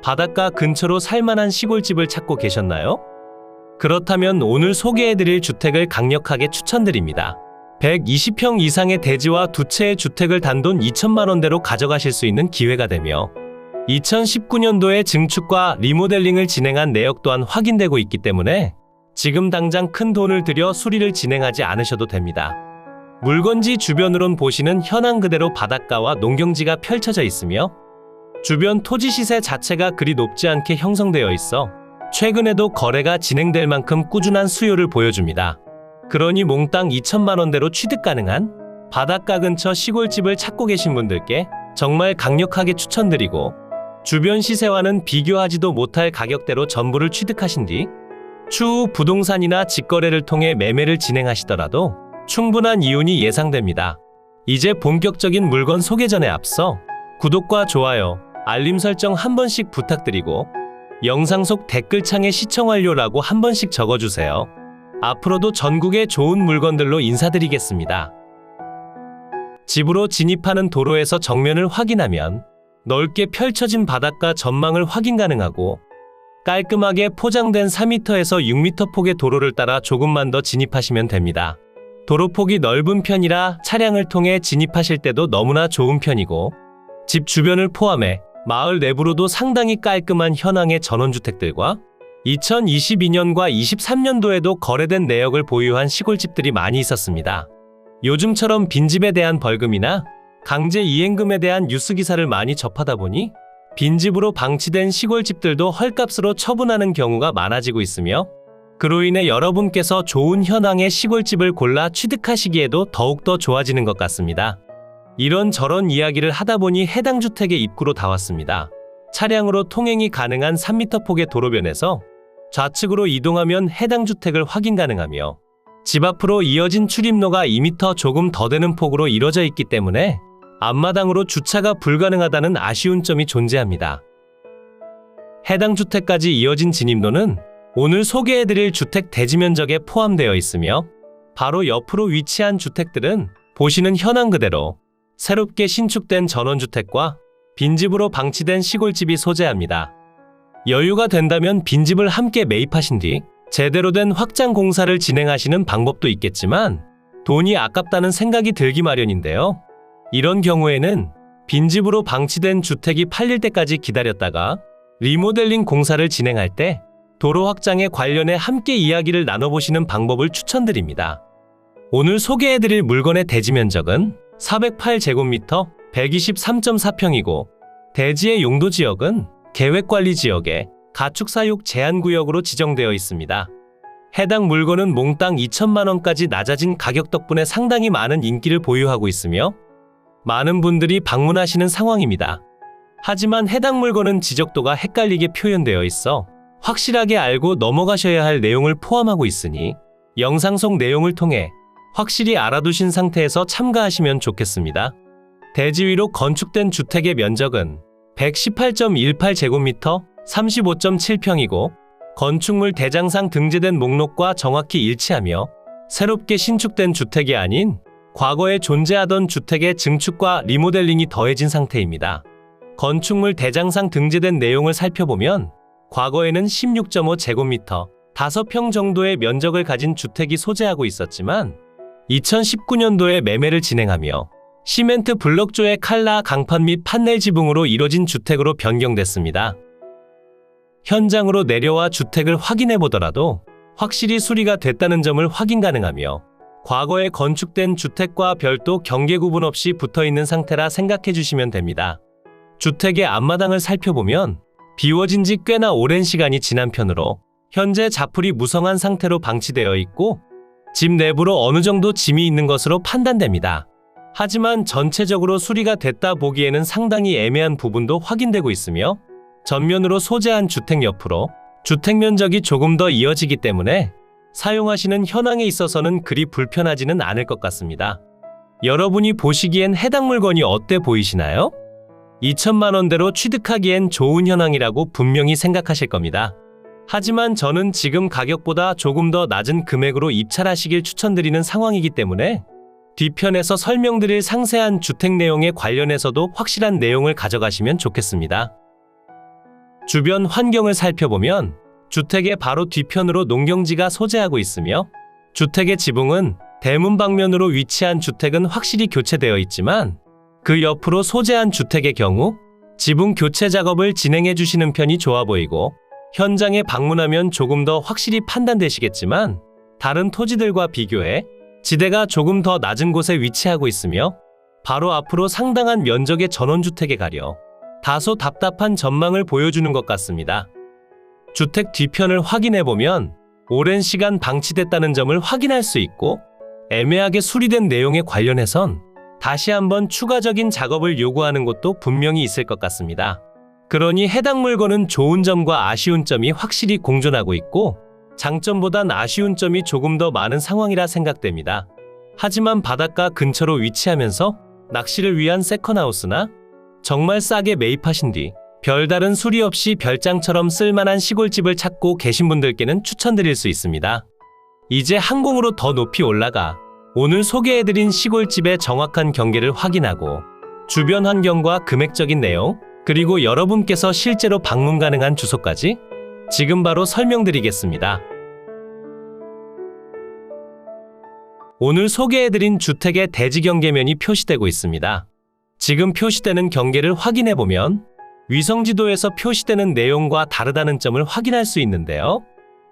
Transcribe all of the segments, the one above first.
바닷가 근처로 살만한 시골집을 찾고 계셨나요? 그렇다면 오늘 소개해드릴 주택을 강력하게 추천드립니다. 120평 이상의 대지와 두 채의 주택을 단돈 2천만 원대로 가져가실 수 있는 기회가 되며 2019년도에 증축과 리모델링을 진행한 내역 또한 확인되고 있기 때문에 지금 당장 큰 돈을 들여 수리를 진행하지 않으셔도 됩니다. 물건지 주변으론 보시는 현황 그대로 바닷가와 농경지가 펼쳐져 있으며 주변 토지 시세 자체가 그리 높지 않게 형성되어 있어 최근에도 거래가 진행될 만큼 꾸준한 수요를 보여줍니다. 그러니 몽땅 2천만 원대로 취득 가능한 바닷가 근처 시골집을 찾고 계신 분들께 정말 강력하게 추천드리고 주변 시세와는 비교하지도 못할 가격대로 전부를 취득하신 뒤 추후 부동산이나 직거래를 통해 매매를 진행하시더라도 충분한 이윤이 예상됩니다. 이제 본격적인 물건 소개 전에 앞서 구독과 좋아요, 알림 설정 한 번씩 부탁드리고 영상 속 댓글창에 시청 완료라고 한 번씩 적어주세요. 앞으로도 전국의 좋은 물건들로 인사드리겠습니다. 집으로 진입하는 도로에서 정면을 확인하면 넓게 펼쳐진 바닷가 전망을 확인 가능하고 깔끔하게 포장된 4m에서 6m 폭의 도로를 따라 조금만 더 진입하시면 됩니다. 도로폭이 넓은 편이라 차량을 통해 진입하실 때도 너무나 좋은 편이고 집 주변을 포함해 마을 내부로도 상당히 깔끔한 현황의 전원주택들과 2022년과 23년도에도 거래된 내역을 보유한 시골집들이 많이 있었습니다. 요즘처럼 빈집에 대한 벌금이나 강제 이행금에 대한 뉴스 기사를 많이 접하다 보니 빈집으로 방치된 시골집들도 헐값으로 처분하는 경우가 많아지고 있으며 그로 인해 여러분께서 좋은 현황의 시골집을 골라 취득하시기에도 더욱더 좋아지는 것 같습니다. 이런저런 이야기를 하다 보니 해당 주택의 입구로 다 왔습니다. 차량으로 통행이 가능한 3m 폭의 도로변에서 좌측으로 이동하면 해당 주택을 확인 가능하며 집 앞으로 이어진 출입로가 2m 조금 더 되는 폭으로 이뤄져 있기 때문에 앞마당으로 주차가 불가능하다는 아쉬운 점이 존재합니다. 해당 주택까지 이어진 진입로는 오늘 소개해드릴 주택 대지 면적에 포함되어 있으며 바로 옆으로 위치한 주택들은 보시는 현황 그대로 새롭게 신축된 전원주택과 빈집으로 방치된 시골집이 소재합니다. 여유가 된다면 빈집을 함께 매입하신 뒤 제대로 된 확장 공사를 진행하시는 방법도 있겠지만 돈이 아깝다는 생각이 들기 마련인데요. 이런 경우에는 빈집으로 방치된 주택이 팔릴 때까지 기다렸다가 리모델링 공사를 진행할 때 도로 확장에 관련해 함께 이야기를 나눠보시는 방법을 추천드립니다. 오늘 소개해드릴 물건의 대지 면적은 408제곱미터 123.4평이고 대지의 용도 지역은 계획관리지역에 가축사육 제한구역으로 지정되어 있습니다. 해당 물건은 몽땅 2천만 원까지 낮아진 가격 덕분에 상당히 많은 인기를 보유하고 있으며 많은 분들이 방문하시는 상황입니다. 하지만 해당 물건은 지적도가 헷갈리게 표현되어 있어 확실하게 알고 넘어가셔야 할 내용을 포함하고 있으니 영상 속 내용을 통해 확실히 알아두신 상태에서 참가하시면 좋겠습니다. 대지 위로 건축된 주택의 면적은 118.18제곱미터 35.7평이고 건축물 대장상 등재된 목록과 정확히 일치하며 새롭게 신축된 주택이 아닌 과거에 존재하던 주택의 증축과 리모델링이 더해진 상태입니다. 건축물 대장상 등재된 내용을 살펴보면 과거에는 16.5제곱미터 5평 정도의 면적을 가진 주택이 소재하고 있었지만 2019년도에 매매를 진행하며 시멘트 블럭조의 칼라 강판 및 판넬 지붕으로 이뤄진 주택으로 변경됐습니다. 현장으로 내려와 주택을 확인해 보더라도 확실히 수리가 됐다는 점을 확인 가능하며 과거에 건축된 주택과 별도 경계 구분 없이 붙어있는 상태라 생각해 주시면 됩니다. 주택의 앞마당을 살펴보면 비워진 지 꽤나 오랜 시간이 지난 편으로 현재 자풀이 무성한 상태로 방치되어 있고 집 내부로 어느 정도 짐이 있는 것으로 판단됩니다. 하지만 전체적으로 수리가 됐다 보기에는 상당히 애매한 부분도 확인되고 있으며 전면으로 소재한 주택 옆으로 주택 면적이 조금 더 이어지기 때문에 사용하시는 현황에 있어서는 그리 불편하지는 않을 것 같습니다. 여러분이 보시기엔 해당 물건이 어때 보이시나요? 2천만 원대로 취득하기엔 좋은 현황이라고 분명히 생각하실 겁니다. 하지만 저는 지금 가격보다 조금 더 낮은 금액으로 입찰하시길 추천드리는 상황이기 때문에 뒤편에서 설명드릴 상세한 주택 내용에 관련해서도 확실한 내용을 가져가시면 좋겠습니다. 주변 환경을 살펴보면 주택의 바로 뒤편으로 농경지가 소재하고 있으며 주택의 지붕은 대문 방면으로 위치한 주택은 확실히 교체되어 있지만 그 옆으로 소재한 주택의 경우 지붕 교체 작업을 진행해 주시는 편이 좋아 보이고 현장에 방문하면 조금 더 확실히 판단되시겠지만 다른 토지들과 비교해 지대가 조금 더 낮은 곳에 위치하고 있으며 바로 앞으로 상당한 면적의 전원주택에 가려 다소 답답한 전망을 보여주는 것 같습니다. 주택 뒤편을 확인해보면 오랜 시간 방치됐다는 점을 확인할 수 있고 애매하게 수리된 내용에 관련해선 다시 한번 추가적인 작업을 요구하는 곳도 분명히 있을 것 같습니다. 그러니 해당 물건은 좋은 점과 아쉬운 점이 확실히 공존하고 있고 장점보단 아쉬운 점이 조금 더 많은 상황이라 생각됩니다. 하지만 바닷가 근처로 위치하면서 낚시를 위한 세컨하우스나 정말 싸게 매입하신 뒤 별다른 수리 없이 별장처럼 쓸만한 시골집을 찾고 계신 분들께는 추천드릴 수 있습니다. 이제 항공으로 더 높이 올라가 오늘 소개해드린 시골집의 정확한 경계를 확인하고 주변 환경과 금액적인 내용, 그리고 여러분께서 실제로 방문 가능한 주소까지 지금 바로 설명드리겠습니다. 오늘 소개해드린 주택의 대지 경계면이 표시되고 있습니다. 지금 표시되는 경계를 확인해보면 위성지도에서 표시되는 내용과 다르다는 점을 확인할 수 있는데요.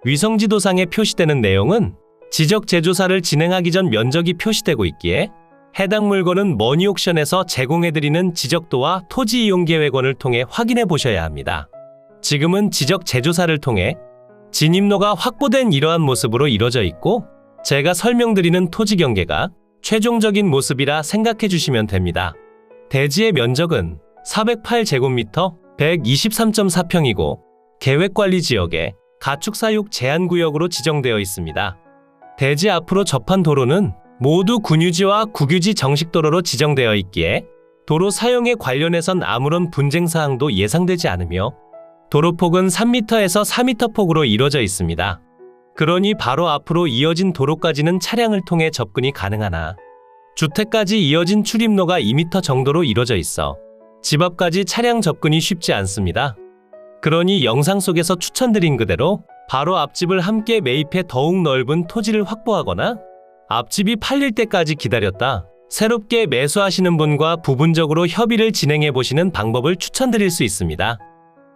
위성지도상에 표시되는 내용은 지적 제조사를 진행하기 전 면적이 표시되고 있기에 해당 물건은 머니옥션에서 제공해드리는 지적도와 토지 이용 계획원을 통해 확인해 보셔야 합니다. 지금은 지적 제조사를 통해 진입로가 확보된 이러한 모습으로 이뤄져 있고 제가 설명드리는 토지 경계가 최종적인 모습이라 생각해 주시면 됩니다. 대지의 면적은 408제곱미터 123.4평이고 계획관리지역에 가축사육 제한구역으로 지정되어 있습니다. 대지 앞으로 접한 도로는 모두 군유지와 국유지 정식도로로 지정되어 있기에 도로 사용에 관련해선 아무런 분쟁사항도 예상되지 않으며 도로폭은 3m에서 4m 폭으로 이루어져 있습니다. 그러니 바로 앞으로 이어진 도로까지는 차량을 통해 접근이 가능하나 주택까지 이어진 출입로가 2m 정도로 이루어져 있어 집 앞까지 차량 접근이 쉽지 않습니다. 그러니 영상 속에서 추천드린 그대로 바로 앞집을 함께 매입해 더욱 넓은 토지를 확보하거나 앞집이 팔릴 때까지 기다렸다 새롭게 매수하시는 분과 부분적으로 협의를 진행해 보시는 방법을 추천드릴 수 있습니다.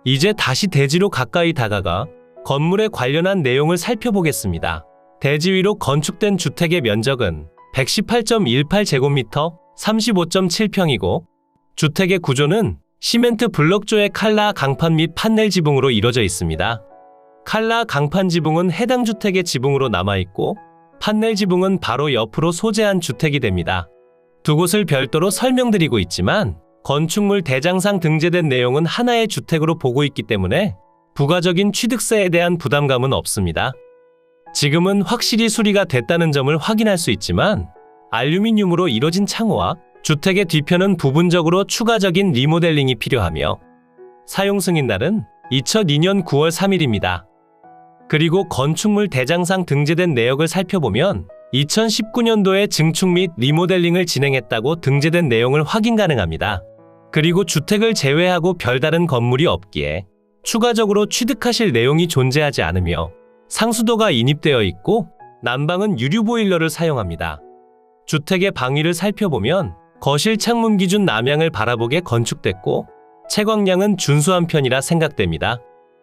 이제 다시 대지로 가까이 다가가 건물에 관련한 내용을 살펴보겠습니다. 대지 위로 건축된 주택의 면적은 118.18제곱미터 35.7평이고 주택의 구조는 시멘트 블럭조의 칼라 강판 및 판넬 지붕으로 이루어져 있습니다. 칼라 강판 지붕은 해당 주택의 지붕으로 남아있고 판넬 지붕은 바로 옆으로 소재한 주택이 됩니다. 두 곳을 별도로 설명드리고 있지만 건축물 대장상 등재된 내용은 하나의 주택으로 보고 있기 때문에 부가적인 취득세에 대한 부담감은 없습니다. 지금은 확실히 수리가 됐다는 점을 확인할 수 있지만 알루미늄으로 이뤄진 창호와 주택의 뒤편은 부분적으로 추가적인 리모델링이 필요하며 사용 승인날은 2002년 9월 3일입니다. 그리고 건축물 대장상 등재된 내역을 살펴보면 2019년도에 증축 및 리모델링을 진행했다고 등재된 내용을 확인 가능합니다. 그리고 주택을 제외하고 별다른 건물이 없기에 추가적으로 취득하실 내용이 존재하지 않으며 상수도가 인입되어 있고 난방은 유류 보일러를 사용합니다. 주택의 방위를 살펴보면 거실 창문 기준 남향을 바라보게 건축됐고 채광량은 준수한 편이라 생각됩니다.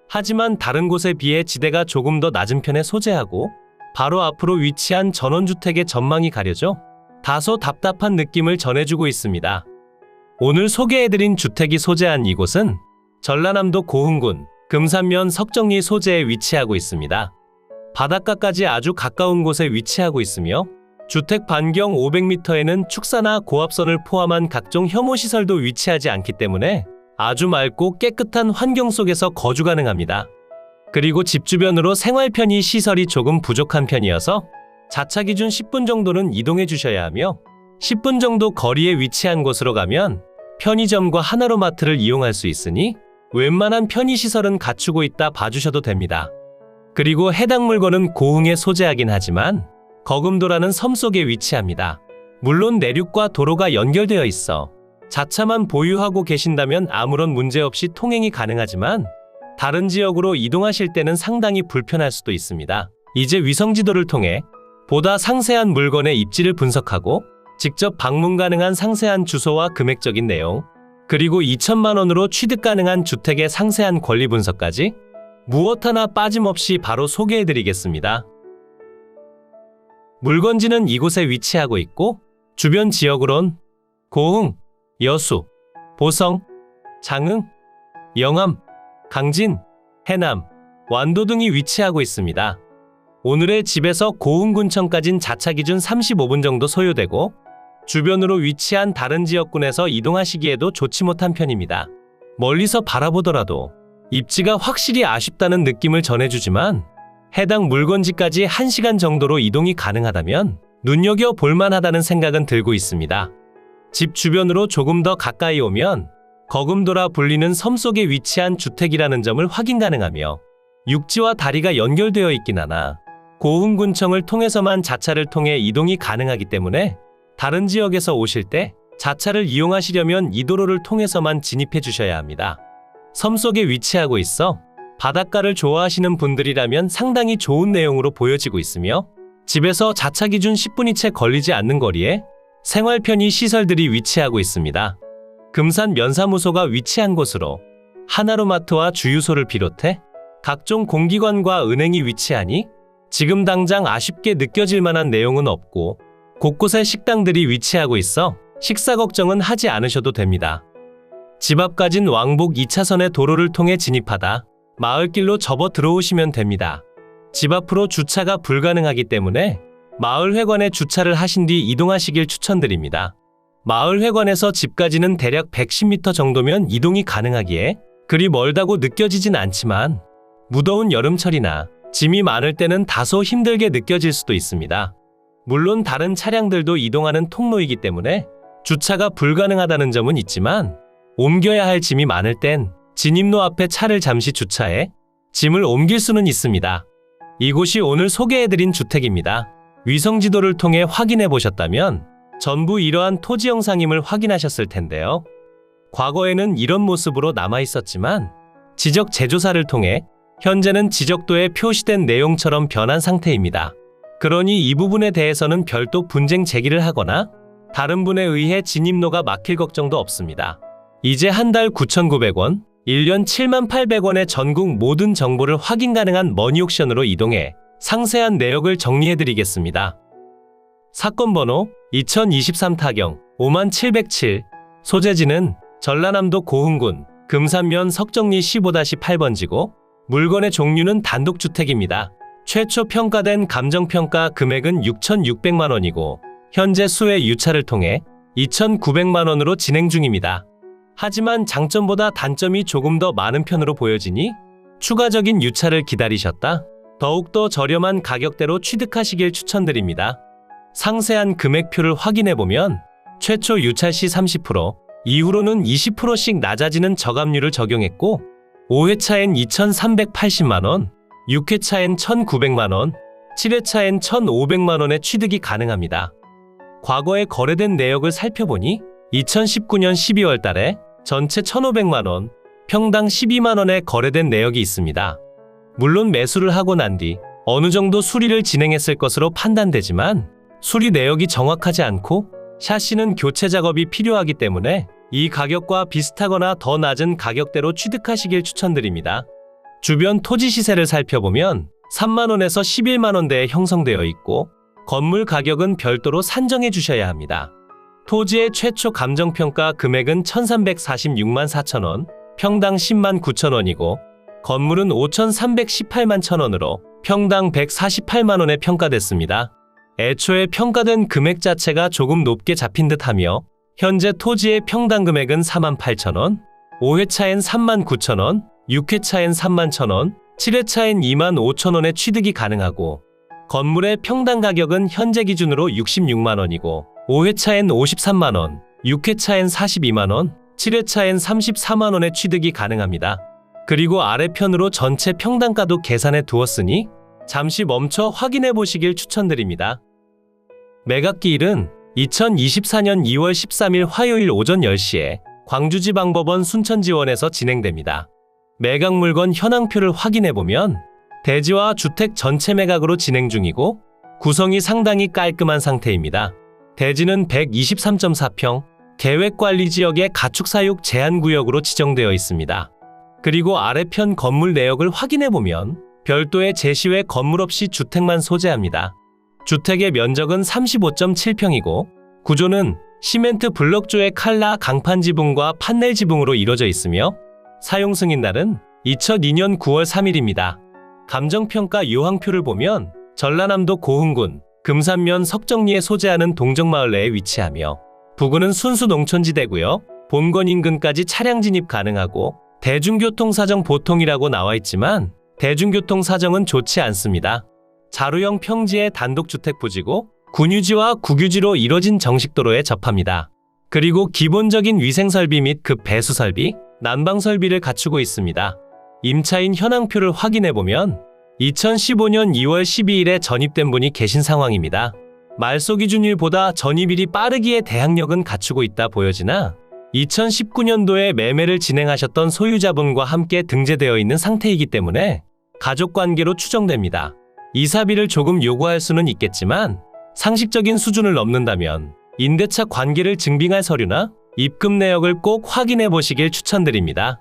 하지만 다른 곳에 비해 지대가 조금 더 낮은 편에 소재하고 바로 앞으로 위치한 전원주택의 전망이 가려져 다소 답답한 느낌을 전해주고 있습니다. 오늘 소개해드린 주택이 소재한 이곳은 전라남도 고흥군 금산면 석정리 소재에 위치하고 있습니다. 바닷가까지 아주 가까운 곳에 위치하고 있으며 주택 반경 500m에는 축사나 고압선을 포함한 각종 혐오시설도 위치하지 않기 때문에 아주 맑고 깨끗한 환경 속에서 거주 가능합니다. 그리고 집 주변으로 생활 편의 시설이 조금 부족한 편이어서 자차 기준 10분 정도는 이동해 주셔야 하며 10분 정도 거리에 위치한 곳으로 가면 편의점과 하나로마트를 이용할 수 있으니 웬만한 편의시설은 갖추고 있다 봐주셔도 됩니다. 그리고 해당 물건은 고흥에 소재하긴 하지만 거금도라는 섬 속에 위치합니다. 물론 내륙과 도로가 연결되어 있어 자차만 보유하고 계신다면 아무런 문제 없이 통행이 가능하지만 다른 지역으로 이동하실 때는 상당히 불편할 수도 있습니다. 이제 위성지도를 통해 보다 상세한 물건의 입지를 분석하고 직접 방문 가능한 상세한 주소와 금액적인 내용, 그리고 2천만 원으로 취득 가능한 주택의 상세한 권리 분석까지 무엇 하나 빠짐없이 바로 소개해드리겠습니다. 물건지는 이곳에 위치하고 있고 주변 지역으론 고흥, 여수, 보성, 장흥, 영암, 강진, 해남, 완도 등이 위치하고 있습니다. 오늘의 집에서 고흥군청까진 자차 기준 35분 정도 소요되고 주변으로 위치한 다른 지역군에서 이동하시기에도 좋지 못한 편입니다. 멀리서 바라보더라도 입지가 확실히 아쉽다는 느낌을 전해주지만 해당 물건지까지 1시간 정도로 이동이 가능하다면 눈여겨볼 만하다는 생각은 들고 있습니다. 집 주변으로 조금 더 가까이 오면 거금도라 불리는 섬 속에 위치한 주택이라는 점을 확인 가능하며 육지와 다리가 연결되어 있긴 하나 고흥군청을 통해서만 자차를 통해 이동이 가능하기 때문에 다른 지역에서 오실 때 자차를 이용하시려면 이 도로를 통해서만 진입해 주셔야 합니다. 섬 속에 위치하고 있어 바닷가를 좋아하시는 분들이라면 상당히 좋은 내용으로 보여지고 있으며 집에서 자차 기준 10분이 채 걸리지 않는 거리에 생활 편의 시설들이 위치하고 있습니다. 금산 면사무소가 위치한 곳으로 하나로마트와 주유소를 비롯해 각종 공기관과 은행이 위치하니 지금 당장 아쉽게 느껴질 만한 내용은 없고 곳곳에 식당들이 위치하고 있어 식사 걱정은 하지 않으셔도 됩니다. 집 앞까진 왕복 2차선의 도로를 통해 진입하다 마을길로 접어 들어오시면 됩니다. 집 앞으로 주차가 불가능하기 때문에 마을회관에 주차를 하신 뒤 이동하시길 추천드립니다. 마을회관에서 집까지는 대략 110m 정도면 이동이 가능하기에 그리 멀다고 느껴지진 않지만 무더운 여름철이나 짐이 많을 때는 다소 힘들게 느껴질 수도 있습니다. 물론 다른 차량들도 이동하는 통로이기 때문에 주차가 불가능하다는 점은 있지만 옮겨야 할 짐이 많을 땐 진입로 앞에 차를 잠시 주차해 짐을 옮길 수는 있습니다. 이곳이 오늘 소개해드린 주택입니다. 위성지도를 통해 확인해 보셨다면 전부 이러한 토지 영상임을 확인하셨을 텐데요. 과거에는 이런 모습으로 남아 있었지만 지적 재조사를 통해 현재는 지적도에 표시된 내용처럼 변한 상태입니다. 그러니 이 부분에 대해서는 별도 분쟁 제기를 하거나 다른 분에 의해 진입로가 막힐 걱정도 없습니다. 이제 한 달 9,900원, 1년 78,000원의 전국 모든 정보를 확인 가능한 머니옥션으로 이동해 상세한 내역을 정리해드리겠습니다. 사건 번호 2023 타경 5707, 소재지는 전라남도 고흥군 금산면 석정리 15-8번지고 물건의 종류는 단독주택입니다. 최초 평가된 감정평가 금액은 6,600만 원이고 현재 수의 유찰을 통해 2,900만 원으로 진행 중입니다. 하지만 장점보다 단점이 조금 더 많은 편으로 보여지니 추가적인 유찰을 기다리셨다 더욱더 저렴한 가격대로 취득하시길 추천드립니다. 상세한 금액표를 확인해보면 최초 유찰 시 30%, 이후로는 20%씩 낮아지는 저감률을 적용했고 5회차엔 2,380만 원, 6회차엔 1,900만 원, 7회차엔 1,500만 원의 취득이 가능합니다. 과거에 거래된 내역을 살펴보니 2019년 12월 달에 전체 1,500만 원, 평당 12만 원에 거래된 내역이 있습니다. 물론 매수를 하고 난 뒤 어느 정도 수리를 진행했을 것으로 판단되지만 수리 내역이 정확하지 않고 샤시는 교체 작업이 필요하기 때문에 이 가격과 비슷하거나 더 낮은 가격대로 취득하시길 추천드립니다. 주변 토지 시세를 살펴보면 3만 원에서 11만 원대에 형성되어 있고 건물 가격은 별도로 산정해 주셔야 합니다. 토지의 최초 감정평가 금액은 1,346만 4천 원, 평당 10만 9천 원이고 건물은 5,318만 1천 원으로 평당 148만 원에 평가됐습니다. 애초에 평가된 금액 자체가 조금 높게 잡힌 듯하며 현재 토지의 평당 금액은 4만 8천 원, 5회차엔 3만 9천 원, 6회차엔 3만 1천 원, 7회차엔 2만 5천 원의 취득이 가능하고 건물의 평당 가격은 현재 기준으로 66만 원이고 5회차엔 53만 원, 6회차엔 42만 원, 7회차엔 34만 원의 취득이 가능합니다. 그리고 아래편으로 전체 평당가도 계산해 두었으니 잠시 멈춰 확인해 보시길 추천드립니다. 매각기일은 2024년 2월 13일 화요일 오전 10시에 광주지방법원 순천지원에서 진행됩니다. 매각 물건 현황표를 확인해보면 대지와 주택 전체 매각으로 진행 중이고 구성이 상당히 깔끔한 상태입니다. 대지는 123.4평, 계획관리지역의 가축사육 제한구역으로 지정되어 있습니다. 그리고 아래편 건물 내역을 확인해보면 별도의 제시외 건물 없이 주택만 소재합니다. 주택의 면적은 35.7평이고 구조는 시멘트 블럭조의 칼라 강판 지붕과 판넬 지붕으로 이루어져 있으며 사용 승인날은 2002년 9월 3일입니다. 감정평가 요항표를 보면 전라남도 고흥군 금산면 석정리에 소재하는 동정마을 내에 위치하며 부근은 순수 농촌지대고요. 본건 인근까지 차량 진입 가능하고 대중교통 사정 보통이라고 나와 있지만 대중교통 사정은 좋지 않습니다. 자루형 평지의 단독주택 부지고 군유지와 국유지로 이뤄진 정식도로에 접합니다. 그리고 기본적인 위생설비 및 급 배수설비, 난방설비를 갖추고 있습니다. 임차인 현황표를 확인해보면 2015년 2월 12일에 전입된 분이 계신 상황입니다. 말소 기준일보다 전입일이 빠르기에 대항력은 갖추고 있다 보여지나 2019년도에 매매를 진행하셨던 소유자분과 함께 등재되어 있는 상태이기 때문에 가족관계로 추정됩니다. 이사비를 조금 요구할 수는 있겠지만 상식적인 수준을 넘는다면 임대차 관계를 증빙할 서류나 입금 내역을 꼭 확인해 보시길 추천드립니다.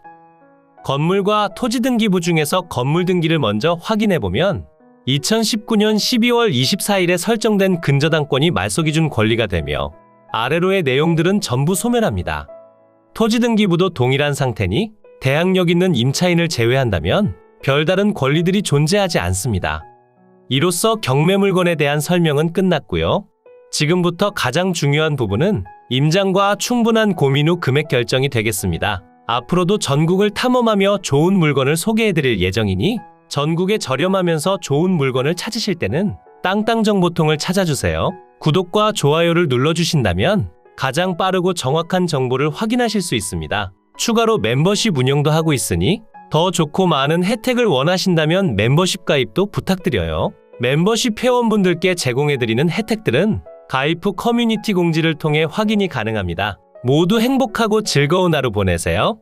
건물과 토지 등기부 중에서 건물 등기를 먼저 확인해 보면 2019년 12월 24일에 설정된 근저당권이 말소기준 권리가 되며 아래로의 내용들은 전부 소멸합니다. 토지 등기부도 동일한 상태니 대항력 있는 임차인을 제외한다면 별다른 권리들이 존재하지 않습니다. 이로써 경매 물건에 대한 설명은 끝났고요. 지금부터 가장 중요한 부분은 임장과 충분한 고민 후 금액 결정이 되겠습니다. 앞으로도 전국을 탐험하며 좋은 물건을 소개해드릴 예정이니 전국에 저렴하면서 좋은 물건을 찾으실 때는 땅땅정보통을 찾아주세요. 구독과 좋아요를 눌러주신다면 가장 빠르고 정확한 정보를 확인하실 수 있습니다. 추가로 멤버십 운영도 하고 있으니 더 좋고 많은 혜택을 원하신다면 멤버십 가입도 부탁드려요. 멤버십 회원분들께 제공해드리는 혜택들은 가입 후 커뮤니티 공지를 통해 확인이 가능합니다. 모두 행복하고 즐거운 하루 보내세요.